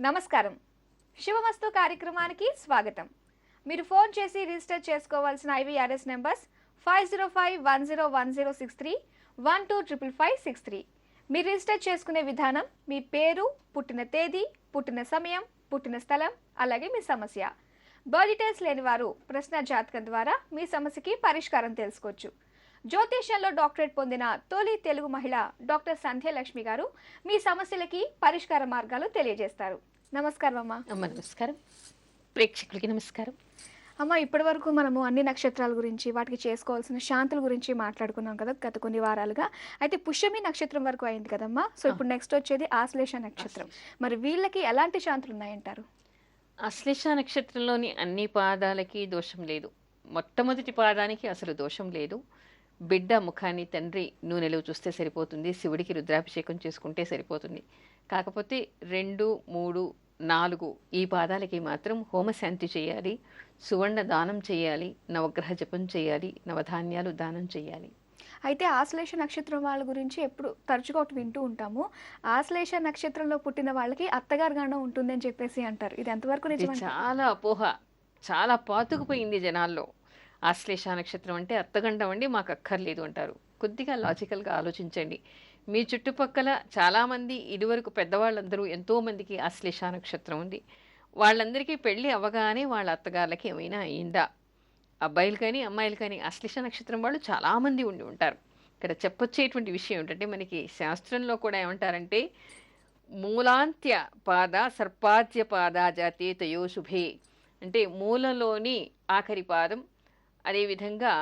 నమస్కారం. శుభమస్తు కార్యక్రమానికి స్వాగతం. మీరు ఫోన్ చేసి రిజిస్టర్ చేసుకోవాల్సిన ఐవీఆర్ఎస్ నెంబర్స్ 5051010631255563. మీరు రిజిస్టర్ చేసుకునే విధానం మీ పేరు, పుట్టిన తేదీ, పుట్టిన సమయం, పుట్టిన స్థలం, అలాగే మీ సమస్య. బర్త్ డీటెయిల్స్ లేని వారు ప్రశ్న జాతకం ద్వారా మీ సమస్యకి పరిష్కారం తెలుసుకోవచ్చు. జ్యోతిష్యంలో డాక్టరేట్ పొందిన తొలి తెలుగు మహిళ డాక్టర్ సంధ్యలక్ష్మి గారు మీ సమస్యలకి పరిష్కార మార్గాలు తెలియజేస్తారు. నమస్కారం అమ్మా. నమస్కారం ప్రేక్షకులకి నమస్కారం అమ్మ. ఇప్పటి వరకు మనము అన్ని నక్షత్రాల గురించి, వాటికి చేసుకోవాల్సిన శాంతుల గురించి మాట్లాడుకున్నాం కదా గత కొన్ని వారాలుగా. అయితే పుష్యమి నక్షత్రం వరకు అయింది కదమ్మా. సో ఇప్పుడు నెక్స్ట్ వచ్చేది ఆశ్లేష నక్షత్రం. మరి వీళ్ళకి ఎలాంటి శాంతులు ఉన్నాయంటారు? ఆశ్లేష నక్షత్రంలోని అన్ని పాదాలకి దోషం లేదు. మొట్టమొదటి పాదానికి అసలు దోషం లేదు. బిడ్డ ముఖాన్ని తండ్రి నూనెలో చూస్తే సరిపోతుంది, శివుడికి రుద్రాభిషేకం చేసుకుంటే సరిపోతుంది. కాకపోతే 2, 3, 4 ఈ పాదాలకి మాత్రం హోమశాంతి చేయాలి, సువర్ణ దానం చేయాలి, నవగ్రహ జపం చేయాలి, నవధాన్యాలు దానం చేయాలి. అయితే ఆశ్లేష నక్షత్రం వాళ్ళ గురించి ఎప్పుడు తరచుగా ఒకటి వింటూ ఉంటాము. ఆశ్లేష నక్షత్రంలో పుట్టిన వాళ్ళకి అత్తగారు గండం ఉంటుందని చెప్పేసి అంటారు. ఇది ఎంతవరకు నిజం? చాలా అపోహ, చాలా పాతుకుపోయింది జనాల్లో. ఆశ్లేష నక్షత్రం అంటే అత్తగండం అండి, మాకు అక్కర్లేదు అంటారు. కొద్దిగా లాజికల్గా ఆలోచించండి. మీ చుట్టుపక్కల చాలామంది ఇదివరకు పెద్దవాళ్ళందరూ ఎంతోమందికి ఆశ్లేష నక్షత్రం ఉంది. వాళ్ళందరికీ పెళ్ళి అవ్వగానే వాళ్ళ అత్తగారులకి ఏమైనా అయిందా? అబ్బాయిలు కానీ అమ్మాయిలు కానీ ఆశ్లేష నక్షత్రం వాళ్ళు చాలామంది ఉండి ఉంటారు. ఇక్కడ చెప్పొచ్చేటువంటి విషయం ఏంటంటే, మనకి శాస్త్రంలో కూడా ఏమంటారంటే, మూలాంత్య పాద సర్పాద్య పాద జాతే తయో శుభే అంటే మూలలోని ఆఖరి పాదం, అదేవిధంగా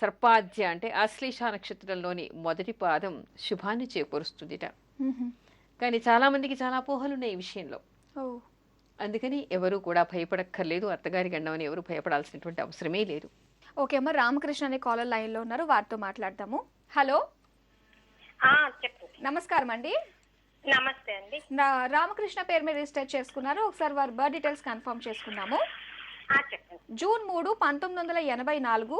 సర్పాద్య అంటే ఆశ్లేష నక్షత్రంలోని మొదటి పాదం శుభాన్ని చేకూరుస్తుందిట. కానీ చాలామందికి చాలా అపోహలు ఉన్నాయి ఈ విషయంలో. అందుకని ఎవరు కూడా భయపడక్కర్లేదు. అత్తగారి గండం అని ఎవరు భయపడాల్సినటువంటి అవసరమే లేదు. ఓకే అమ్మ. రామకృష్ణ అనే కాలర్ లైన్లో ఉన్నారు, వారితో మాట్లాడతాము. హలో, చెప్పు. నమస్కారం అండి. నమస్తే అండి. రామకృష్ణ పేరు మీద రిజిస్టర్ చేసుకున్నారు. ఒకసారి వారి బర్త్ డీటెయిల్స్ కన్ఫర్మ్ చేసుకున్నాము. చెప్పండి. జూన్ 3, 1984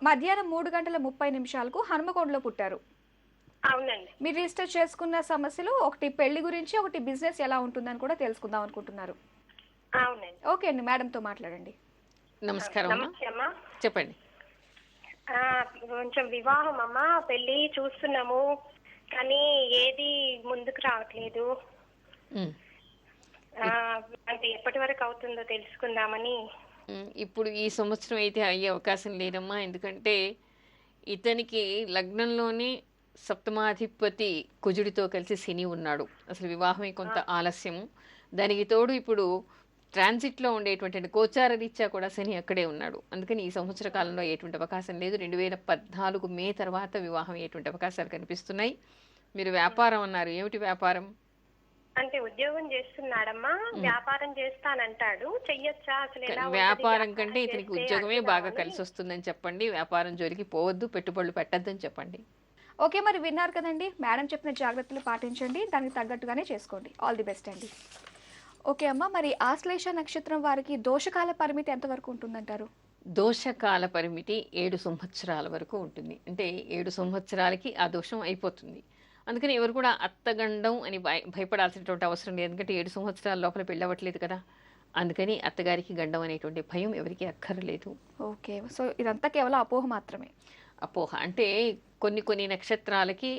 మధ్యాహ్నం 3:30 హనుమకొండలో పుట్టారు. అవునండి. మీరు రిజిస్టర్ చేసుకున్న సమస్యలు ఒకటి పెళ్లి గురించి, ఒకటి బిజినెస్ ఎలా ఉంటుందని కూడా తెలుసుకుందాం అనుకుంటున్నారు. అవునండి. ఓకే అండి, మేడంతో మాట్లాడండి. నమస్కారం అమ్మా. చెప్పండి. కొంచెం వివాహం అమ్మా, పెళ్లి చూస్తున్నాము కానీ ఏది ముందుకు రావట్లేదు. అంటే ఎప్పటి వరకు అవుతుందో తెలుసుకుందామని. ఇప్పుడు ఈ సంవత్సరం అయితే అయ్యే అవకాశం లేదమ్మా. ఎందుకంటే ఇతనికి లగ్నంలోనే సప్తమాధిపతి కుజుడితో కలిసి శని ఉన్నాడు. అసలు వివాహమే కొంత ఆలస్యము. దానికి తోడు ఇప్పుడు ట్రాన్సిట్లో ఉండేటువంటి గోచార రీత్యా కూడా శని అక్కడే ఉన్నాడు. అందుకని ఈ సంవత్సర కాలంలో అయ్యేటువంటి అవకాశం లేదు. 2014 మే తర్వాత వివాహం అయ్యేటువంటి అవకాశాలు కనిపిస్తున్నాయి. మీరు వ్యాపారం అన్నారు, ఏమిటి వ్యాపారం? అంటే ఉద్యోగం చేస్తున్నాడమ్మా, వ్యాపారం చేస్తానంటాడు. చెయ్యొచ్చా అసలు? ఎలా వ్యాపారం కంటే ఇతనికి ఉద్యోగమే బాగా కలిసి వస్తుందని చెప్పండి. వ్యాపారం జోలికి పోవద్దు, పెట్టుబడులు పెట్టద్దని చెప్పండి. ఓకే, మరి విన్నారు కదండి. మేడం చెప్పిన జాగ్రత్తలు పాటించండి, దానికి తగ్గట్టుగానే చేసుకోండి. ఆల్ ది బెస్ట్ అండి. ఓకే అమ్మ. మరి ఆశ్లేష నక్షత్రం వారికి దోషకాల పరిమితి ఎంతవరకు ఉంటుందంటారు? దోషకాల పరిమితి 7 సంవత్సరాల వరకు ఉంటుంది. అంటే 7 సంవత్సరాలకి ఆ దోషం అయిపోతుంది. అందుకని ఎవరు కూడా అత్తగండం అని భయపడాల్సినటువంటి అవసరం లేదు. ఎందుకంటే 7 సంవత్సరాల లోపల పెళ్ళవట్లేదు కదా. అందుకని అత్తగారికి గండం అనేటువంటి భయం ఎవరికి అక్కర్లేదు. ఓకే, సో ఇదంతా కేవలం అపోహ మాత్రమే. అపోహ అంటే కొన్ని నక్షత్రాలకి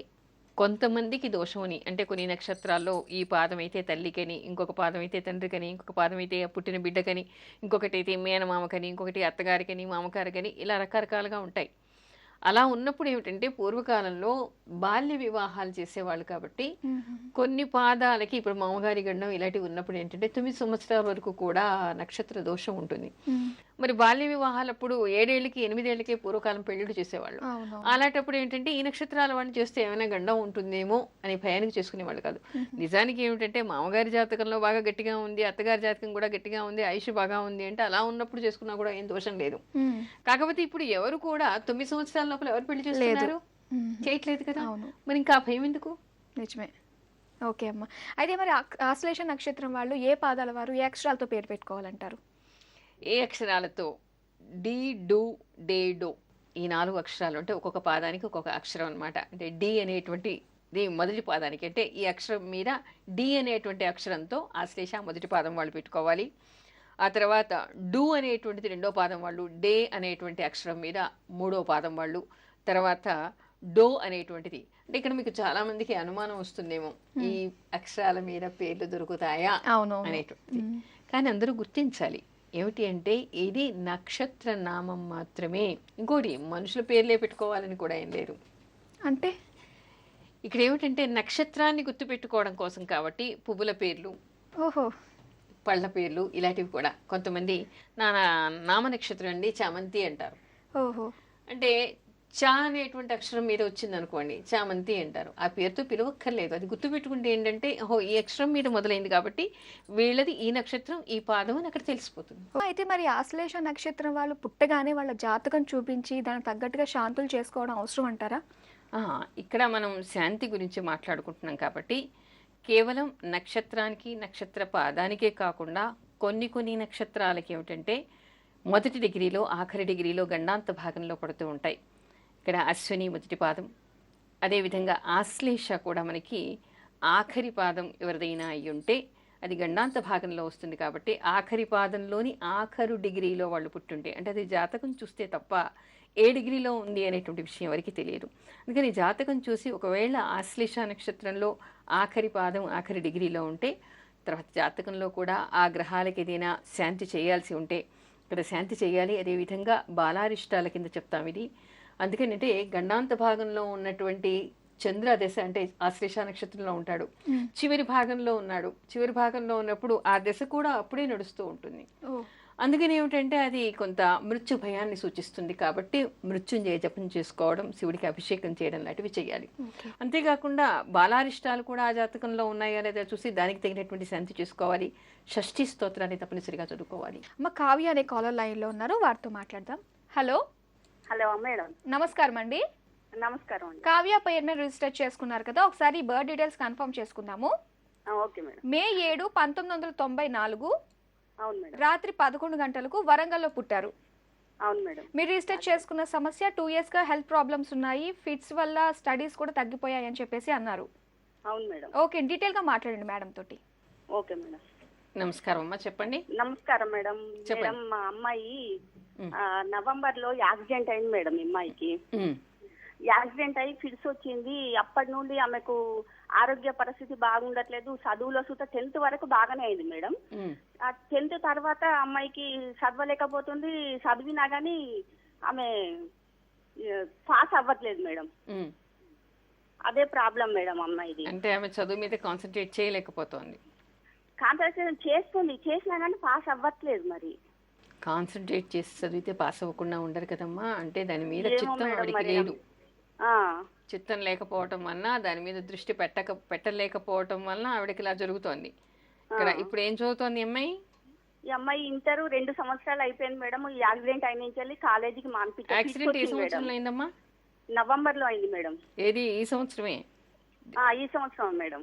కొంతమందికి దోషమని, అంటే కొన్ని నక్షత్రాల్లో ఈ పాదం అయితే తల్లికని, ఇంకొక పాదం అయితే తండ్రికని, ఇంకొక పాదం అయితే పుట్టిన బిడ్డకని, ఇంకొకటి అయితే మేనమామకని, ఇంకొకటి అత్తగారికని, మామగారికని, ఇలా రకరకాలుగా ఉంటాయి. అలా ఉన్నప్పుడు ఏమిటంటే, పూర్వకాలంలో బాల్య వివాహాలు చేసేవాళ్ళు కాబట్టి కొన్ని పాదాలకి ఇప్పుడు మామగారి గండం ఇలాంటివి ఉన్నప్పుడు ఏంటంటే 9 సంవత్సరాల వరకు కూడా నక్షత్ర దోషం ఉంటుంది. మరి బాల్య వివాహాలప్పుడు 7 ఏళ్ళకి 8 ఏళ్ళకే పూర్వకాలం పెళ్లిళ్ళు చేసేవాళ్ళు. అలాంటప్పుడు ఏంటంటే ఈ నక్షత్రాల వాడిని చేస్తే ఏమైనా గండం ఉంటుందేమో అని భయానికి చేసుకునేవాళ్ళు కాదు. నిజానికి ఏమిటంటే మామగారి జాతకంలో బాగా గట్టిగా ఉంది, అత్తగారి జాతకం కూడా గట్టిగా ఉంది, ఆయుష్ బాగా ఉంది అంటే అలా ఉన్నప్పుడు చేసుకున్నా కూడా ఏం దోషం లేదు. కాకపోతే ఇప్పుడు ఎవరు కూడా 9 సంవత్సరాల లోపల ఎవరు పెళ్లి చేస్తున్నారు? చేయట్లేదు కదా. మరి ఇంకా భయం ఎందుకు? నిజమే. ఓకే అమ్మ. అయితే మరి ఆశ్లేష నక్షత్రం వాళ్ళు ఏ పాదాల వారు ఏ అక్షరాలతో పేరు పెట్టుకోవాలంటారు? ఏ అక్షరాలతో? డి, డు, డే, డో ఈ 4 అక్షరాలు. అంటే ఒక్కొక్క పాదానికి ఒక్కొక్క అక్షరం అనమాట. అంటే డి అనేటువంటి మొదటి పాదానికి అంటే ఈ అక్షరం మీద డి అనేటువంటి అక్షరంతో ఆశ్లేష మొదటి పాదం వాళ్ళు పెట్టుకోవాలి. ఆ తర్వాత డు అనేటువంటిది రెండో పాదం వాళ్ళు, డే అనేటువంటి అక్షరం మీద మూడో పాదం వాళ్ళు, తర్వాత డో అనేటువంటిది. అంటే ఇక్కడ మీకు చాలా మందికి అనుమానం వస్తుందేమో, ఈ అక్షరాల మీద పేర్లు దొరుకుతాయా అనేటువంటిది. కానీ అందరూ గుర్తించాలి ఏమిటి అంటే ఇది నక్షత్ర నామం మాత్రమే. ఇంకోటి మనుషుల పేర్లే పెట్టుకోవాలని కూడా ఏం లేదు. అంటే ఇక్కడ ఏమిటంటే నక్షత్రాన్ని గుర్తుపెట్టుకోవడం కోసం కాబట్టి పువ్వుల పేర్లు, ఓహో, పళ్ళ పేర్లు ఇలాంటివి కూడా. కొంతమంది నా నామ నక్షత్రం అండి చామంతి అంటారు. ఓహో, అంటే చా అనేటువంటి అక్షరం మీద వచ్చింది అనుకోండి, చామంతి అంటారు. ఆ పేరుతో పిలవక్కర్లేదు, అది గుర్తుపెట్టుకుంటే ఏంటంటే ఓహో ఈ అక్షరం మీద మొదలైంది కాబట్టి వీళ్ళది ఈ నక్షత్రం, ఈ పాదం అని అక్కడ తెలిసిపోతుంది. అయితే మరి ఆశ్లేష నక్షత్రం వాళ్ళు పుట్టగానే వాళ్ళ జాతకం చూపించి దానికి తగ్గట్టుగా శాంతులు చేసుకోవడం అవసరం అంటారా? ఇక్కడ మనం శాంతి గురించి మాట్లాడుకుంటున్నాం కాబట్టి కేవలం నక్షత్రానికి నక్షత్ర పాదానికే కాకుండా కొన్ని నక్షత్రాలకి ఏమిటంటే మొదటి డిగ్రీలో ఆఖరి డిగ్రీలో గండాంత భాగంలో పడుతూ ఉంటాయి. ఇక్కడ అశ్విని మొదటి పాదం, అదేవిధంగా ఆశ్లేష కూడా మనకి ఆఖరి పాదం ఎవరిదైనా అయి ఉంటే అది గండాంత భాగంలో వస్తుంది. కాబట్టి ఆఖరి పాదంలోని ఆఖరు డిగ్రీలో వాళ్ళు పుట్టుంటే అంటే అది జాతకం చూస్తే తప్ప ఏ డిగ్రీలో ఉంది అనేటువంటి విషయం ఎవరికి తెలియదు. అందుకని జాతకం చూసి ఒకవేళ ఆశ్లేష నక్షత్రంలో ఆఖరి పాదం ఆఖరి డిగ్రీలో ఉంటే తర్వాత జాతకంలో కూడా ఆ గ్రహాలకి ఏదైనా శాంతి చేయాల్సి ఉంటే ఇక్కడ శాంతి చేయాలి. అదేవిధంగా బాలారిష్టాల కింద చెప్తాం ఇది. అందుకని అంటే గండాంత భాగంలో ఉన్నటువంటి చంద్ర దశ అంటే ఆశ్లేష నక్షత్రంలో ఉంటాడు, చివరి భాగంలో ఉన్నాడు. చివరి భాగంలో ఉన్నప్పుడు ఆ దశ కూడా అప్పుడే నడుస్తూ ఉంటుంది. అందుకని ఏమిటంటే అది కొంత మృత్యు భయాన్ని సూచిస్తుంది. కాబట్టి మృత్యుంజయ జపం చేసుకోవడం, శివుడికి అభిషేకం చేయడం లాంటివి చేయాలి. అంతేకాకుండా బాలారిష్టాలు కూడా ఆ జాతకంలో ఉన్నాయా లేదా చూసి దానికి తగినటువంటి శాంతి చేసుకోవాలి. షష్ఠి స్తోత్రాన్ని తప్పనిసరిగా చదువుకోవాలి. అమ్మ కావ్య అనే కాలర్ లైన్లో ఉన్నారు, వారితో మాట్లాడదాం. Hello hello madam. నమస్కారం అండి. నమస్కారం అండి. కావ్య పేరు మీద రిజిస్టర్ చేసుకున్నారు కదా, ఒకసారి బర్త్ డీటెయిల్స్ కన్ఫర్మ్ చేసుకుందాము. Okay madam. మే 7, 1994 అవును మేడం. రాత్రి 11 గంటలకు వరంగల్లో పుట్టారు. అవును మేడం. మీరు రిజిస్టర్ చేసుకున్న సమస్య 2 years గా హెల్త్ ప్రాబ్లమ్స్ ఉన్నాయి, ఫిట్స్ వల్ల స్టడీస్ కూడా తగ్గిపోయాయి అని చెప్పేసి అన్నారు. అవును మేడం. ఓకే, డీటెయిల్ గా మాట్లాడండి మేడం తోటి. Okay madam. నమస్కారం అమ్మా, చెప్పండి. నమస్కారం మేడం. మేడం మా అమ్మాయి నవంబర్ లో యాక్సిడెంట్ అయింది మేడం. అమ్మాయికి యాక్సిడెంట్ అయ్యి ఫిట్స్ వచ్చింది. అప్పటి నుండి ఆమెకు ఆరోగ్య పరిస్థితి బాగుండట్లేదు. చదువులో సుత 10th వరకు బాగానే అయింది మేడం. ఆ 10th తర్వాత అమ్మాయికి చదవలేకపోతుంది. చదివినా గానీ ఆమె పాస్ అవ్వట్లేదు మేడం. అదే ప్రాబ్లం మేడం అమ్మాయిది. అంటే ఆమె చదువు మీద కాన్సన్ట్రేట్ చేయలేకపోతుంది. కాన్సన్ట్రేషన్ చేస్తుంది, చేసినా కానీ పాస్ అవ్వట్లేదు. మరి కాన్సన్ట్రేట్ చేసి చదివితే పాస్ అవ్వకుండా ఉండరు కదమ్మా. అంటే దాని మీద చిత్తం ఆవిడికి లేదు. చిత్తం లేకపోవటం వలన దాని మీద దృష్టి పెట్టలేకపోవటం వలన ఆవిడకి ఇలా జరుగుతోంది. ఇక్కడ ఇప్పుడు ఏం చదువుతోంది అమ్మాయి? ఈ అమ్మాయి ఇంటర్ 2 సంవత్సరాలు అయిపోయింది మేడం. ఈ యాక్సిడెంట్ అయిన నుంచి వెళ్ళి కాలేజీకి మానిపించారు. యాక్సిడెంట్ ఏ సంవత్సరంలో అయిందమ్మా? నవంబర్ లో అయింది మేడం. ఏది ఈ సంవత్సరమే? ఈ సంవత్సరం మేడం.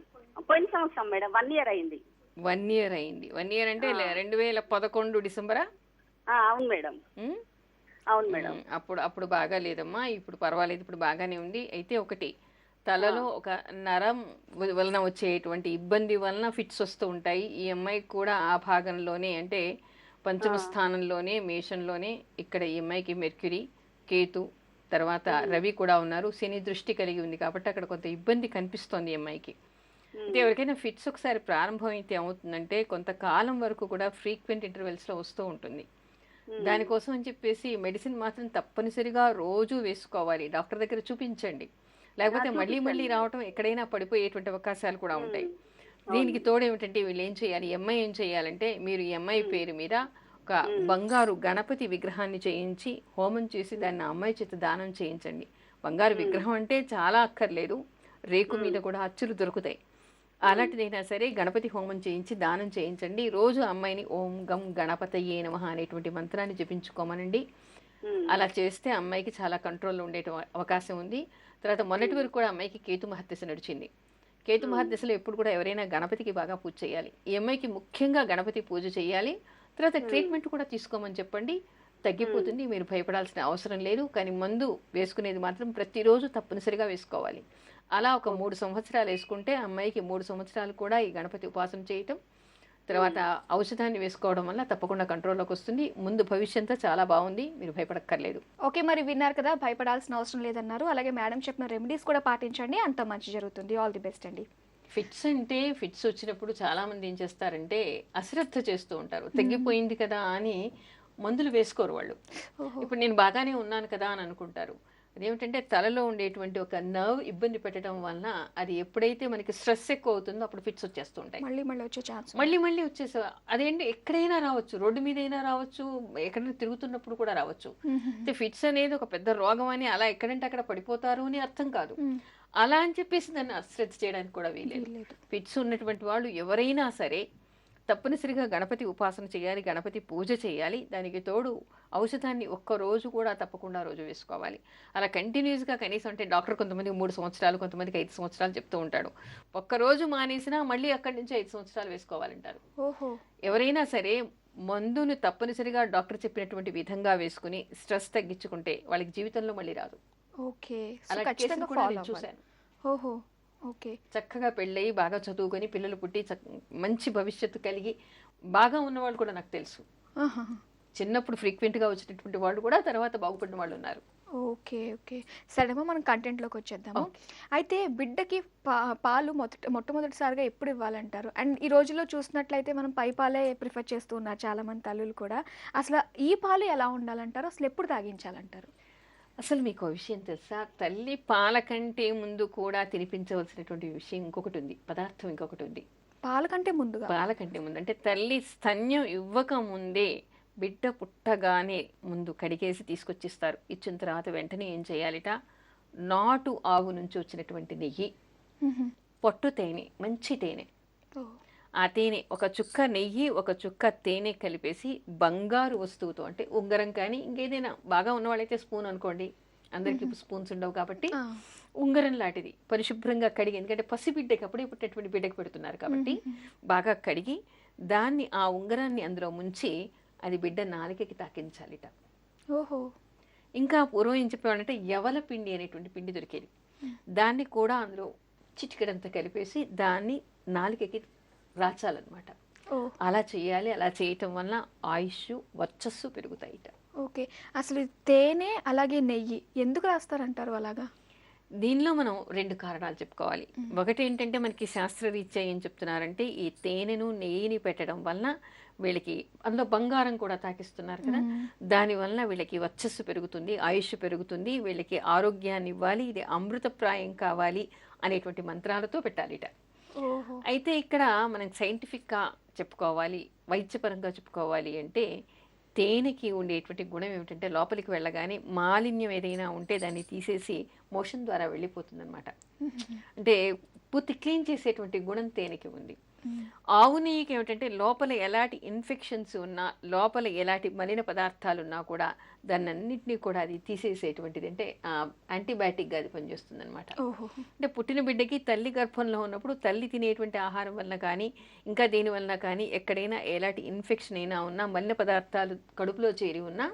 పోయిన సంవత్సరం మేడం. 1 year అయింది. 1 year అయింది. 1 year అంటే 2011 డిసెంబరా? అవును మేడం. అవును మేడం. అప్పుడు బాగా లేదమ్మా, ఇప్పుడు పర్వాలేదు, ఇప్పుడు బాగానే ఉంది. అయితే ఒకటి తలలో ఒక నరం వలన వచ్చేటువంటి ఇబ్బంది వలన ఫిట్స్ వస్తూ ఉంటాయి. ఈ అమ్మాయికి కూడా ఆ భాగంలోనే అంటే పంచమ స్థానంలోనే మేషంలోనే ఇక్కడ ఈ అమ్మాయికి మెర్క్యూరీ, కేతు, తర్వాత రవి కూడా ఉన్నారు. శని దృష్టి కలిగి ఉంది కాబట్టి అక్కడ కొంత ఇబ్బంది కనిపిస్తోంది ఈ అమ్మాయికి. అంటే ఎవరికైనా ఫిట్స్ ఒకసారి ప్రారంభం అయితే ఏమవుతుందంటే కొంతకాలం వరకు కూడా ఫ్రీక్వెంట్ ఇంటర్వెల్స్లో వస్తూ ఉంటుంది. దానికోసం అని చెప్పేసి మెడిసిన్ మాత్రం తప్పనిసరిగా రోజు వేసుకోవాలి. డాక్టర్ దగ్గర చూపించండి, లేకపోతే మళ్ళీ రావటం ఎక్కడైనా పడిపోయేటువంటి అవకాశాలు కూడా ఉంటాయి. దీనికి తోడు ఏమిటంటే వీళ్ళు ఏం చేయాలి, ఎంఐ ఏం చేయాలంటే మీరు ఈ ఎంఐ పేరు మీద ఒక బంగారు గణపతి విగ్రహాన్ని చేయించి హోమం చేసి దాన్ని అమ్మాయి చేత దానం చేయించండి. బంగారు విగ్రహం అంటే చాలా అక్కర్లేదు, రేకు మీద కూడా అచ్చులు దొరుకుతాయి. అలాంటిదైనా సరే గణపతి హోమం చేయించి దానం చేయించండి. రోజు అమ్మాయిని ఓం గం గణపతయే నమః అనేటువంటి మంత్రాన్ని జపించుకోమనండి. అలా చేస్తే అమ్మాయికి చాలా కంట్రోల్లో ఉండే అవకాశం ఉంది. తర్వాత మొన్నటి వరకు కూడా అమ్మాయికి కేతు మహర్దశ నడిచింది. కేతు మహర్దశలో ఎప్పుడు కూడా ఎవరైనా గణపతికి బాగా పూజ చేయాలి. ఈ అమ్మాయికి ముఖ్యంగా గణపతి పూజ చేయాలి. తర్వాత ట్రీట్మెంట్ కూడా తీసుకోమని చెప్పండి. తగ్గిపోతుంది, మీరు భయపడాల్సిన అవసరం లేదు. కానీ మందు వేసుకునేది మాత్రం ప్రతిరోజు తప్పనిసరిగా వేసుకోవాలి. అలా ఒక 3 సంవత్సరాలు వేసుకుంటే అమ్మాయికి 3 సంవత్సరాలు కూడా ఈ గణపతి ఉపాసన చేయటం, తర్వాత ఔషధాన్ని వేసుకోవడం వల్ల తప్పకుండా కంట్రోల్లోకి వస్తుంది. ముందు భవిష్యంతో చాలా బాగుంది, మీరు భయపడక్కర్లేదు. ఓకే, మరి విన్నారు కదా, భయపడాల్సిన అవసరం లేదన్నారు. అలాగే మేడం చెప్పిన రెమెడీస్ కూడా పాటించండి, అంత మంచి జరుగుతుంది. ఆల్ ది బెస్ట్ అండి. ఫిట్స్ అంటే ఫిట్స్ వచ్చినప్పుడు చాలా మంది ఏం చేస్తారంటే అశ్రద్ధ చేస్తూ ఉంటారు. తగ్గిపోయింది కదా అని మందులు వేసుకోరు వాళ్ళు. ఇప్పుడు నేను బాగానే ఉన్నాను కదా అని అనుకుంటారు. అదేమిటంటే తలలో ఉండేటువంటి ఒక నర్వ్ ఇబ్బంది పెట్టడం వలన అది ఎప్పుడైతే మనకి స్ట్రెస్ ఎక్కువ అవుతుందో అప్పుడు ఫిట్స్ వచ్చేస్తూ ఉంటాయి. మళ్ళీ వచ్చే ఛాన్స్, మళ్ళీ వచ్చేసా. అదేంటి ఎక్కడైనా రావచ్చు, రోడ్డు మీద అయినా రావచ్చు, ఎక్కడైనా తిరుగుతున్నప్పుడు కూడా రావచ్చు. అంటే ఫిట్స్ అనేది ఒక పెద్ద రోగం అని అలా ఎక్కడంటే అక్కడ పడిపోతారు అని అర్థం కాదు. అలా అని చెప్పేసి దాన్ని అశ్రద్ధ చేయడానికి కూడా వీలేదు. ఫిట్స్ ఉన్నటువంటి వాళ్ళు ఎవరైనా సరే తప్పనిసరిగా గణపతి ఉపాసన చేయాలి, గణపతి పూజ చేయాలి. దానికి తోడు ఔషధాన్ని ఒక్కరోజు కూడా తప్పకుండా రోజు వేసుకోవాలి. అలా కంటిన్యూస్గా కనీసం, అంటే డాక్టర్ కొంతమందికి 3 సంవత్సరాలు, కొంతమందికి 5 సంవత్సరాలు చెప్తూ ఉంటాడు. ఒక్కరోజు మానేసినా మళ్ళీ అక్కడి నుంచి 5 సంవత్సరాలు వేసుకోవాలంటారు. ఎవరైనా సరే మందును తప్పనిసరిగా డాక్టర్ చెప్పినటువంటి విధంగా వేసుకుని స్ట్రెస్ తగ్గించుకుంటే వాళ్ళకి జీవితంలో మళ్ళీ రాదు. ఓకే, అలా కేసులు కూడా నేను చూశాను. ఓహో, ఓకే. చక్కగా పెళ్ళయి బాగా చదువుకొని పిల్లలు పుట్టి మంచి భవిష్యత్తు కలిగి బాగా ఉన్నవాళ్ళు కూడా నాకు తెలుసు. చిన్నప్పుడు ఫ్రీక్వెంట్గా వచ్చినటువంటి వాళ్ళు కూడా తర్వాత బాగుపడిన వాళ్ళు ఉన్నారు. Okay, okay. సరేమో మనం కంటెంట్లోకి వచ్చేద్దాము. అయితే బిడ్డకి పాలు మొట్టమొదటిసారిగా ఎప్పుడు ఇవ్వాలంటారు? అండ్ ఈ రోజుల్లో చూసినట్లయితే మనం పై పాలే ప్రిఫర్ చేస్తూ ఉన్నారు చాలామంది తల్లులు కూడా. అసలు ఈ పాలు ఎలా ఉండాలంటారు? అసలు ఎప్పుడు తాగించాలంటారు? అసలు మీకు విషయం తెలుసా, తల్లి పాల కంటే ముందు కూడా తినిపించవలసినటువంటి విషయం ఇంకొకటి ఉంది, పదార్థం ఇంకొకటి ఉంది. పాల కంటే ముందుగా? పాల కంటే ముందు అంటే తల్లి స్తన్యం ఇవ్వక ముందే బిడ్డ పుట్టగానే ముందు కడిగేసి తీసుకొచ్చిస్తారు. ఇచ్చిన తర్వాత వెంటనే ఏం చేయాలిట, నాటు ఆవు నుంచి వచ్చినటువంటి నెయ్యి, పొట్టు తేనె, మంచి తేనె, ఆ తేనె ఒక చుక్క నెయ్యి, ఒక చుక్క తేనె కలిపేసి బంగారు వస్తువుతో, అంటే ఉంగరం కానీ ఇంకేదైనా, బాగా ఉన్నవాళ్ళైతే స్పూన్ అనుకోండి, అందరికీ స్పూన్స్ ఉండవు కాబట్టి ఉంగరం లాంటిది పరిశుభ్రంగా కడిగి, ఎందుకంటే పసిబిడ్డకి అప్పుడే పుట్టినటువంటి బిడ్డకి పెడుతున్నారు కాబట్టి బాగా కడిగి దాన్ని, ఆ ఉంగరాన్ని అందులో ముంచి అది బిడ్డ నాలుకకి తాకించాలిట. ఓహో. ఇంకా పూర్వం ఏం చెప్పేవాళ్ళంటే యవల పిండి అనేటువంటి పిండి దొరికేది, దాన్ని కూడా అందులో చిటికెడంతా కలిపేసి దాన్ని నాలుకకి రాచాలన్నమాట. అలా చేయాలి. అలా చేయటం వల్ల ఆయుష్, వర్చస్సు పెరుగుతాయిట. ఓకే. అసలు తేనె అలాగే నెయ్యి ఎందుకు రాస్తారంటారు అలాగా? దీనిలో మనం 2 కారణాలు చెప్పుకోవాలి. ఒకటి ఏంటంటే మనకి శాస్త్రరీత్యా ఏం చెప్తున్నారంటే ఈ తేనెను నెయ్యిని పెట్టడం వల్ల వీళ్ళకి, అందులో బంగారం కూడా తాకిస్తున్నారు కదా, దానివల్ల వీళ్ళకి వర్చస్సు పెరుగుతుంది, ఆయుష్ పెరుగుతుంది, వీళ్ళకి ఆరోగ్యాన్ని ఇవ్వాలి, ఇది అమృతప్రాయం కావాలి అనేటువంటి మంత్రాలతో పెట్టాలిట. అయితే ఇక్కడ మనం సైంటిఫిక్గా చెప్పుకోవాలి, వైద్యపరంగా చెప్పుకోవాలి అంటే తేనెకి ఉండేటువంటి గుణం ఏమిటంటే లోపలికి వెళ్ళగానే మాలిన్యం ఏదైనా ఉంటే దాన్ని తీసేసి మోషన్ ద్వారా వెళ్ళిపోతుంది అనమాట. అంటే పూర్తి క్లీన్ చేసేటువంటి గుణం తేనెకి ఉంది. ఆవు నెయ్యికి ఏమిటంటే లోపల ఎలాంటి ఇన్ఫెక్షన్స్ ఉన్నా, లోపల ఎలాంటి మలిన పదార్థాలు ఉన్నా కూడా దాన్ని అన్నింటినీ కూడా అది తీసేసేటువంటిది, అంటే యాంటీబయాటిక్గా అది పనిచేస్తుంది అనమాట. అంటే పుట్టిన బిడ్డకి తల్లి గర్భంలో ఉన్నప్పుడు తల్లి తినేటువంటి ఆహారం వలన కానీ ఇంకా దేని వలన కానీ ఎక్కడైనా ఎలాంటి ఇన్ఫెక్షన్ అయినా ఉన్నా, మలిన పదార్థాలు కడుపులో చేరి ఉన్నా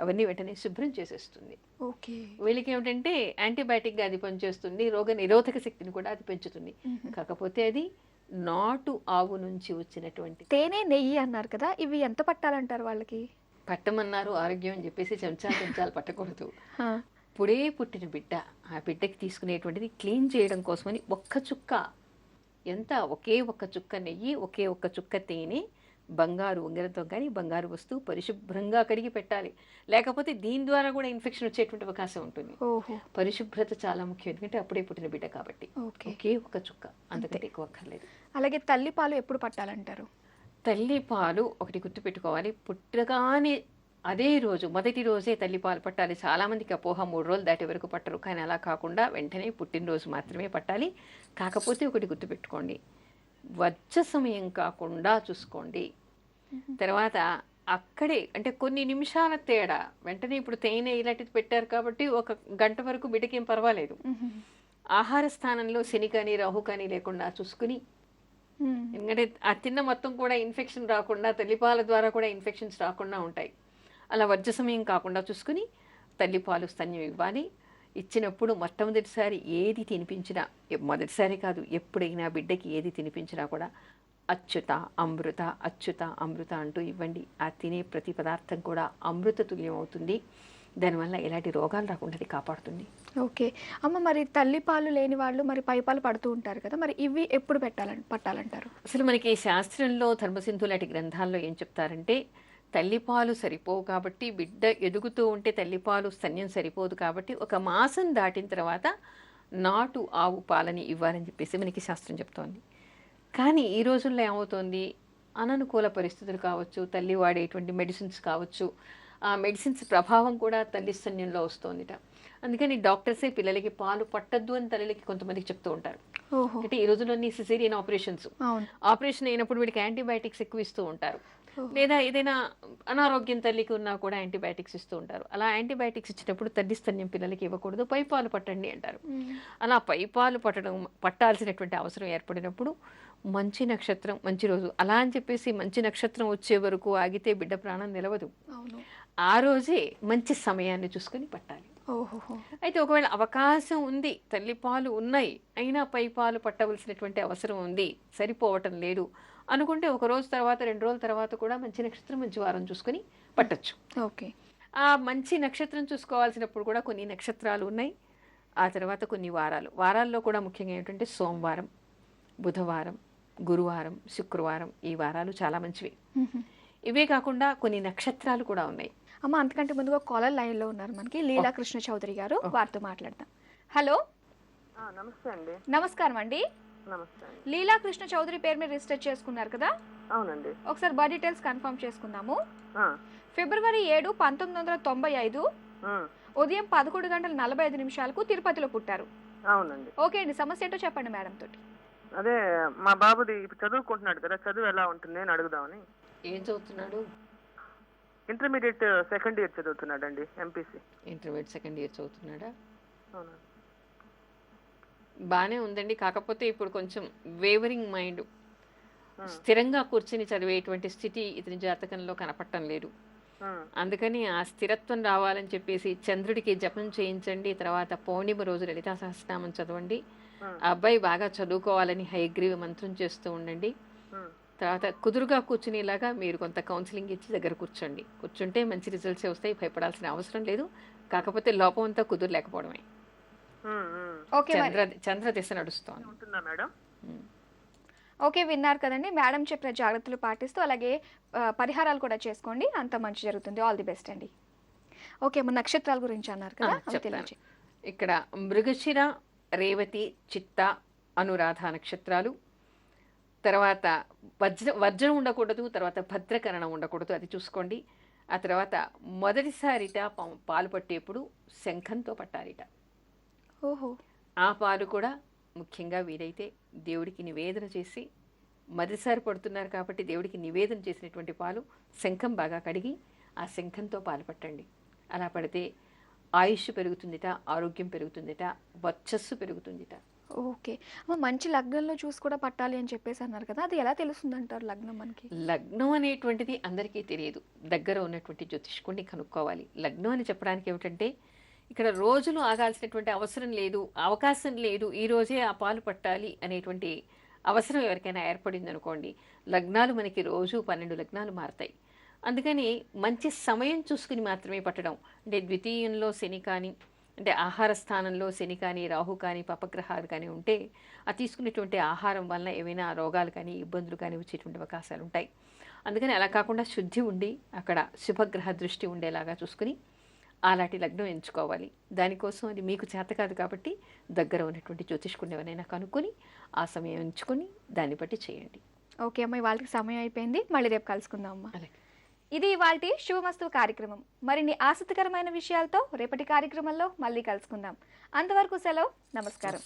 అవన్నీ వెంటనే శుభ్రం చేసేస్తుంది. ఓకే. వీళ్ళకి ఏమిటంటే యాంటీబయాటిక్గా అది పనిచేస్తుంది, రోగ నిరోధక శక్తిని కూడా అది పెంచుతుంది. కాకపోతే అది నాటు ఆవు నుంచి వచ్చినటువంటి తేనె, నెయ్యి అన్నారు కదా, ఇవి ఎంత పట్టాలంటారు వాళ్ళకి? పట్టమన్నారు ఆరోగ్యం అని చెప్పేసి చెంచాలు పట్టకూడదు. పుడే పుట్టిన బిడ్డ, ఆ బిడ్డకి తీసుకునేటువంటిది క్లీన్ చేయడం కోసమని ఒక్క చుక్క, ఒకే ఒక్క చుక్క నెయ్యి, ఒకే ఒక్క చుక్క తేనె, బంగారు ఉంగరంతో కానీ బంగారు వస్తువు పరిశుభ్రంగా కడిగి పెట్టాలి. లేకపోతే దీని ద్వారా కూడా ఇన్ఫెక్షన్ వచ్చేటువంటి అవకాశం ఉంటుంది. పరిశుభ్రత చాలా ముఖ్యం, ఎందుకంటే అప్పుడే పుట్టిన బిడ్డ కాబట్టి. ఒకే ఒక చుక్క, అంతకంటే ఎక్కువ అక్కర్లేదు. అలాగే తల్లి పాలు ఎప్పుడు పట్టాలంటారు? తల్లి పాలు ఒకటి గుర్తుపెట్టుకోవాలి, పుట్టగానే అదే రోజు, మొదటి రోజే తల్లి పాలు పట్టాలి. చాలామందికి అపోహ 3 రోజులు దాటి వరకు పట్టరు, కానీ అలా కాకుండా వెంటనే పుట్టినరోజు మాత్రమే పట్టాలి. కాకపోతే ఒకటి గుర్తుపెట్టుకోండి, వచ్చ సమయం కాకుండా చూసుకోండి. తర్వాత అక్కడే, అంటే కొన్ని నిమిషాల తేడా, వెంటనే ఇప్పుడు తేనె ఇలాంటిది పెట్టారు కాబట్టి 1 గంట వరకు బిడ్డకేం పర్వాలేదు. ఆహార స్థానంలో శని కానీ రాహు కానీ లేకుండా చూసుకుని, ఎందుకంటే ఆ తిన్న మొత్తం కూడా ఇన్ఫెక్షన్ రాకుండా, తల్లిపాల ద్వారా కూడా ఇన్ఫెక్షన్స్ రాకుండా ఉంటాయి. అలా వర్జ సమయం కాకుండా చూసుకుని తల్లిపాలు స్తన్యం ఇవ్వాలి. ఇచ్చినప్పుడు మొట్టమొదటిసారి ఏది తినిపించినా, మొదటిసారి కాదు ఎప్పుడైనా బిడ్డకి ఏది తినిపించినా కూడా అచ్యుత అమృత అచ్యుత అమృత అంటూ ఇవ్వండి. ఆ తినే ప్రతి పదార్థం కూడా అమృత తుల్యం అవుతుంది. దానివల్ల ఎలాంటి రోగాలు రాకుండా అది కాపాడుతుంది. ఓకే అమ్మ, మరి తల్లిపాలు లేని వాళ్ళు మరి పైపాలు పడుతూ ఉంటారు కదా, మరి ఇవి ఎప్పుడు పట్టాలంటారు? అసలు మనకి శాస్త్రంలో ధర్మసింధు లాంటి గ్రంథాల్లో ఏం చెప్తారంటే, తల్లిపాలు సరిపోవు కాబట్టి, బిడ్డ ఎదుగుతూ ఉంటే తల్లిపాలు స్తన్యం సరిపోదు కాబట్టి 1 మాసం దాటిన తర్వాత నాటు ఆవు పాలని ఇవ్వాలని చెప్పేసి మనకి శాస్త్రం చెప్తోంది. కానీ ఈ రోజుల్లో ఏమవుతోంది, అననుకూల పరిస్థితులు కావచ్చు, తల్లి వాడేటువంటి మెడిసిన్స్ కావచ్చు, ఆ మెడిసిన్స్ ప్రభావం కూడా తల్లి స్తన్యంలో వస్తోందిట. అందుకని డాక్టర్సే పిల్లలకి పాలు పట్టద్దు అని తల్లికి కొంతమందికి చెప్తూ ఉంటారు. అంటే ఈ రోజుల్లోని సిజేరియన్ ఆపరేషన్స్, ఆపరేషన్ అయినప్పుడు వీడికి యాంటీబయాటిక్స్ ఎక్కువ ఇస్తూ ఉంటారు. లేదా ఏదైనా అనారోగ్యం తల్లికి ఉన్నా కూడా యాంటీబయాటిక్స్ ఇస్తూ ఉంటారు. అలా యాంటీబయాటిక్స్ ఇచ్చినప్పుడు తల్లి స్తన్యం పిల్లలకి ఇవ్వకూడదు, పైపాలు పట్టండి అంటారు. అలా పైపాలు పట్టాల్సినటువంటి అవసరం ఏర్పడినప్పుడు మంచి నక్షత్రం, మంచి రోజు అలా అని చెప్పేసి మంచి నక్షత్రం వచ్చే వరకు ఆగితే బిడ్డ ప్రాణం నిలవదు. ఆ రోజే మంచి సమయాన్ని చూసుకొని పట్టాలి. అయితే ఒకవేళ అవకాశం ఉంది, తల్లిపాలు ఉన్నాయి, అయినా పైపాలు పట్టవలసినటువంటి అవసరం ఉంది, సరిపోవటం లేదు అనుకుంటే 1 రోజు తర్వాత 2 రోజుల తర్వాత కూడా మంచి నక్షత్రం మంచి వారం చూసుకొని పట్టచ్చు. ఓకే, ఆ మంచి నక్షత్రం చూసుకోవాల్సినప్పుడు కూడా కొన్ని నక్షత్రాలు ఉన్నాయి. ఆ తర్వాత కొన్ని వారాల్లో కూడా ముఖ్యంగా ఏంటంటే సోమవారం, బుధవారం, గురువారం, శుక్రవారం, ఈ వారాలు చాలా మంచివి. ఇవే కాకుండా కొన్ని నక్షత్రాలు కూడా ఉన్నాయి. అమ్మ, అంతకంటే ముందుగా కాలర్ లైన్లో ఉన్నారు మనకి లీలాకృష్ణ చౌదరి గారు, వారితో మాట్లాడదాం. హలో, నమస్తే అండి. నమస్కారం అండి. నమస్తే అండి. లీలాకృష్ణ చౌదరి పేరు మీద రిజిస్టర్ చేసుకున్నారు కదా? అవునండి. ఒకసారి బర్త్ డీటెయిల్స్ కన్ఫర్మ్ చేసుకుందాము. ఫిబ్రవరి 7, 1995 ఉదయం 11:45 తిరుపతిలో పుట్టారు. అవునండి. ఓకే అండి, సమస్య ఏంటో చెప్పండి మేడం తోటి. అదే మా బాబుది ఇప్పుడు చదువుకుంటున్నాడు కదా, చదువు ఎలా ఉంటుంది అని అడుగుదామని. ఏం చదువుతున్నాడు? ఇంటర్మీడియట్ సెకండ్ ఇయర్ చదువుతున్నాడు అండి, ఎంపీసీ. ఇంటర్మీడియట్ సెకండ్ ఇయర్ చదువుతున్నాడా? అవునా. బాగానే ఉందండి. కాకపోతే ఇప్పుడు కొంచెం వేవరింగ్ మైండ్, స్థిరంగా కూర్చుని చదివేటువంటి స్థితి ఇతని జాతకంలో కనపడటం లేదు. అందుకని ఆ స్థిరత్వం రావాలని చెప్పేసి చంద్రుడికి జపం చేయించండి, తర్వాత పౌర్ణిమ రోజు లలితా సహస్రనామం చదవండి. ఆ అబ్బాయి బాగా చదువుకోవాలని హయగ్రీవ మంత్రం చేస్తూ ఉండండి. తర్వాత కుదురుగా కూర్చునేలాగా మీరు కొంత కౌన్సిలింగ్ ఇచ్చి దగ్గర కూర్చుంటే మంచి రిజల్ట్సే వస్తాయి, భయపడాల్సిన అవసరం లేదు. కాకపోతే లోపం అంతా కుదురు లేకపోవడమే. చంద్ర దిశ నడుస్తోంది. ఓకే, విన్నారు కదండి. మేడం చెప్పిన జాగ్రత్తలు పాటిస్తూ అలాగే పరిహారాలు కూడా చేసుకోండి, అంత మంచి జరుగుతుంది. ఆల్ ది బెస్ట్ అండి. ఓకే, మన నక్షత్రాల గురించి అన్నారు కదా, ఇక్కడ మృగశిర, రేవతి, చిత్త, అనురాధ నక్షత్రాలు. తర్వాత వర్జనం ఉండకూడదు, తర్వాత భద్రకరణం ఉండకూడదు, అది చూసుకోండి. ఆ తర్వాత మొదటిసారిట పాలు పట్టేప్పుడు శంఖంతో పట్టాలిట. ఓహో. ఆ పాలు కూడా ముఖ్యంగా వీలైతే దేవుడికి నివేదన చేసి, మొదటిసారి పడుతున్నారు కాబట్టి దేవుడికి నివేదన చేసినటువంటి పాలు శంఖం బాగా కడిగి ఆ శంఖంతో పాలు పట్టండి. అలా పడితే ఆయుష్ పెరుగుతుందిట, ఆరోగ్యం పెరుగుతుందిట, వర్చస్సు పెరుగుతుందిట. ఓకే, మంచి లగ్నంలో చూసి కూడా పట్టాలి అని చెప్పేసి అన్నారు కదా, అది ఎలా తెలుస్తుంది అంటారు లగ్నం మనకి? లగ్నం అనేటువంటిది అందరికీ తెలియదు, దగ్గర ఉన్నటువంటి జ్యోతిష్కుడిని కనుక్కోవాలి. లగ్నం అని చెప్పడానికి ఏమిటంటే, ఇక్కడ రోజులు ఆగాల్సినటువంటి అవసరం లేదు, అవకాశం లేదు, ఈ రోజే ఆ పాలు పట్టాలి అనేటువంటి అవసరం ఎవరికైనా ఏర్పడింది అనుకోండి, లగ్నాలు మనకి రోజు 12 లగ్నాలు మారుతాయి. అందుకని మంచి సమయం చూసుకుని మాత్రమే పట్టడం. అంటే ద్వితీయంలో శని కానీ, అంటే ఆహార స్థానంలో శని కానీ, రాహు కానీ, పాపగ్రహాలు కానీ ఉంటే ఆ తీసుకునేటువంటి ఆహారం వలన ఏమైనా రోగాలు కానీ ఇబ్బందులు కానీ వచ్చేటువంటి అవకాశాలు ఉంటాయి. అందుకని అలా కాకుండా శుద్ధి ఉండి అక్కడ శుభగ్రహ దృష్టి ఉండేలాగా చూసుకుని అలాంటి లగ్నం ఎంచుకోవాలి. దానికోసం అది మీకు చేత కాదు కాబట్టి దగ్గర ఉన్నటువంటి జ్యోతిష్కుడిని ఎవరైనా కనుక్కొని ఆ సమయం ఎంచుకొని దాన్ని బట్టి చేయండి. ఓకే అమ్మ, వాళ్ళకి సమయం అయిపోయింది, మళ్ళీ రేపు కలుసుకుందాం అమ్మ. అలాగే. ఇది ఇవాల్టి శుభమస్తు కార్యక్రమం. మరిన్ని ఆసక్తికరమైన విషయాలతో రేపటి కార్యక్రమంలో మళ్ళీ కలుసుకుందాం. అంతవరకు సెలవు, నమస్కారం.